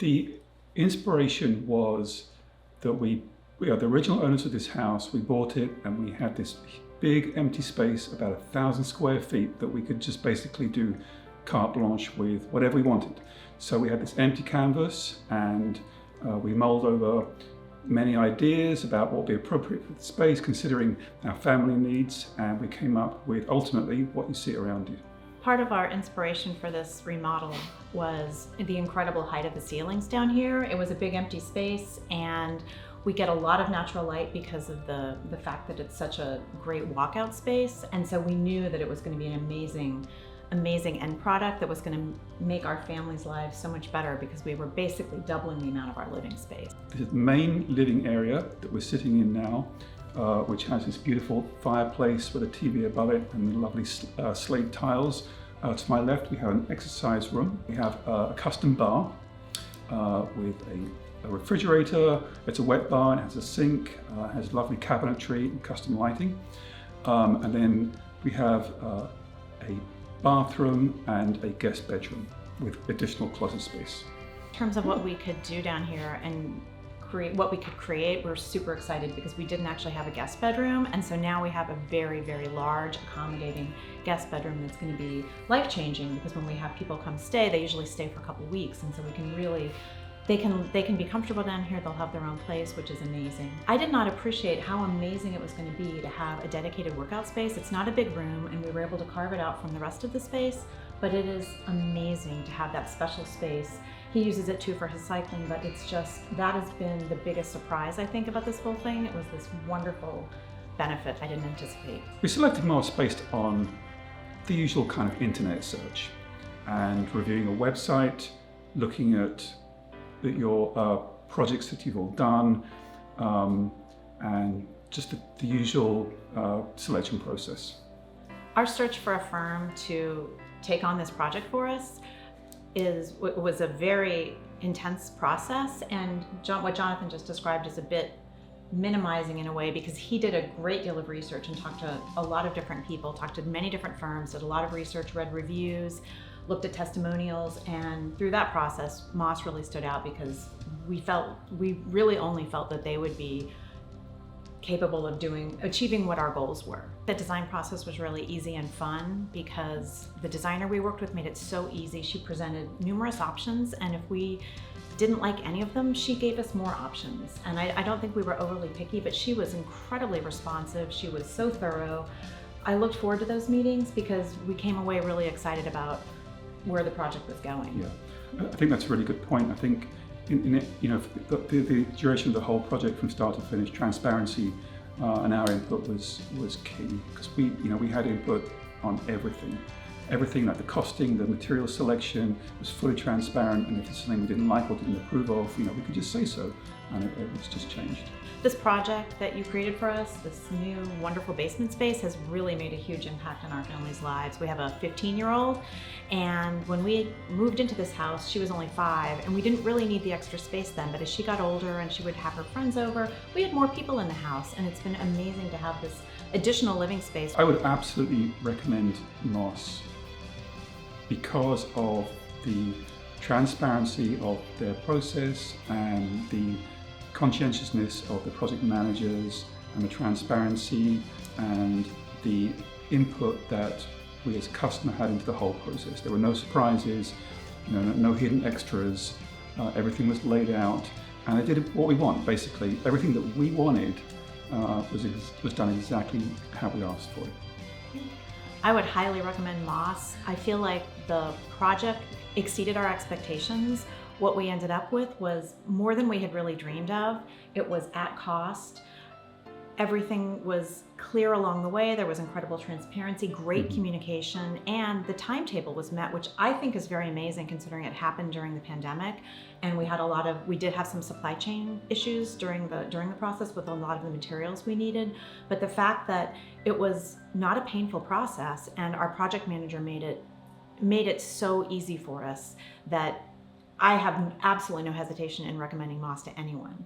The inspiration was that we are the original owners of this house. We bought it and we had this big empty space, about 1,000 square feet, that we could just basically do carte blanche with whatever we wanted. So we had this empty canvas and we mulled over many ideas about what would be appropriate for the space, considering our family needs, and we came up with ultimately what you see around you. Part of our inspiration for this remodel was the incredible height of the ceilings down here. It was a big empty space and we get a lot of natural light because of the fact that it's such a great walkout space. And so we knew that it was going to be an amazing end product that was going to make our family's lives so much better, because we were basically doubling the amount of our living space. This is the main living area that we're sitting in now, which has this beautiful fireplace with a TV above it and lovely slate tiles. To my left, we have an exercise room. We have a custom bar with a refrigerator. It's a wet bar, it has a sink, has lovely cabinetry and custom lighting. And then we have a bathroom and a guest bedroom with additional closet space. In terms of what we could do down here and what we could create, we're super excited because we didn't actually have a guest bedroom, and so now we have a very, very large, accommodating guest bedroom that's going to be life-changing, because when we have people come stay, they usually stay for a couple of weeks, and so we can really, they can be comfortable down here, they'll have their own place, which is amazing. I did not appreciate how amazing it was going to be to have a dedicated workout space. It's not a big room, and we were able to carve it out from the rest of the space, but it is amazing to have that special space. He uses it too for his cycling, but it's just, that has been the biggest surprise, I think, about this whole thing. It was this wonderful benefit I didn't anticipate. We selected Moss based on the usual kind of internet search and reviewing a website, looking at your projects that you've all done, and just the usual selection process. Our search for a firm to take on this project for us was a very intense process, and what Jonathan just described is a bit minimizing in a way, because he did a great deal of research and talked to a lot of different people, talked to many different firms, did a lot of research, read reviews, looked at testimonials, and through that process, Moss really stood out because we really only felt that they would be capable of achieving what our goals were. The design process was really easy and fun because the designer we worked with made it so easy. She presented numerous options, and if we didn't like any of them, she gave us more options. And I don't think we were overly picky, but she was incredibly responsive. She was so thorough. I looked forward to those meetings because we came away really excited about where the project was going. Yeah, I think that's a really good point. I think the duration of the whole project from start to finish, transparency and our input was key, because we had input on everything like the costing, the material selection was fully transparent, and if there's something we didn't like or didn't approve of, we could just say so, and it was just changed. This project that you created for us, this new wonderful basement space, has really made a huge impact on our family's lives. We have a 15-year-old, and when we moved into this house, she was only 5, and we didn't really need the extra space then, but as she got older and she would have her friends over, we had more people in the house, and it's been amazing to have this additional living space. I would absolutely recommend Moss because of the transparency of their process and the conscientiousness of the project managers and the transparency and the input that we as a customer had into the whole process. There were no surprises, no hidden extras. Everything was laid out, and they did what we want, basically. Everything that we wanted was done exactly how we asked for it. I would highly recommend Moss. I feel like the project exceeded our expectations. What we ended up with was more than we had really dreamed of. It was at cost. Everything was clear along the way. There was incredible transparency, great communication, and the timetable was met, which I think is very amazing considering it happened during the pandemic. And we did have some supply chain issues during the process with a lot of the materials we needed. But the fact that it was not a painful process, and our project manager made it so easy for us, that I have absolutely no hesitation in recommending Moss to anyone.